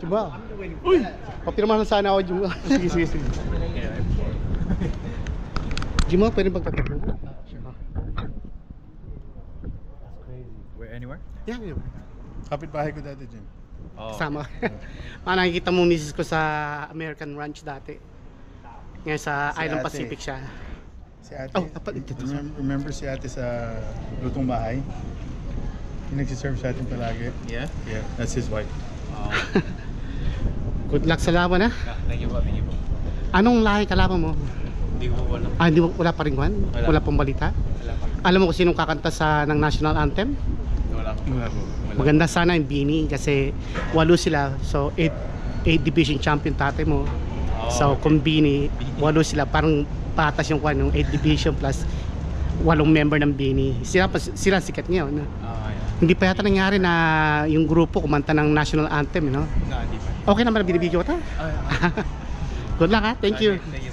Juma. Uy! Papirmahan sana ako, Juma. Sige, sige, sige. Juma, pwede pagkakit mo? Where, anywhere? Yeah, yeah. Kapit bahay ko dati dyan. Oh. Kasama. Nakikita mo misis ko sa American Ranch dati. Ngayon sa Si Island ate. Pacific siya. Si ate. Oh, dapat ito. Remember si ate sa lutong bahay? Yung nagsiserve sa atin palagi. Yeah? Yeah, that's his wife. Oh. Good luck sa laban, ha? Thank you po, thank you po. Anong lahi kalaban mo? Hindi ko po alam. Hindi mo, wala pa rin Juan? Wala. Wala pong balita? Wala pa. Alam mo kung sinong kakanta ng national anthem? Wala po. Wala po. Maganda sana yung Bini kasi 8 sila. So 8 division champion tate mo. Oh, So okay. kung Bini, 8 sila, parang patas yung kwan, yung 8 division plus 8 member ng Bini. Sila sikat ngayon. No? Ah, yeah. Hindi pa yata nangyari na yung grupo kumanta ng national anthem, no? No, hindi pa. Okay naman na binibidyo ko ta. Ah, yeah. Good luck, ha? Thank you. Thank you.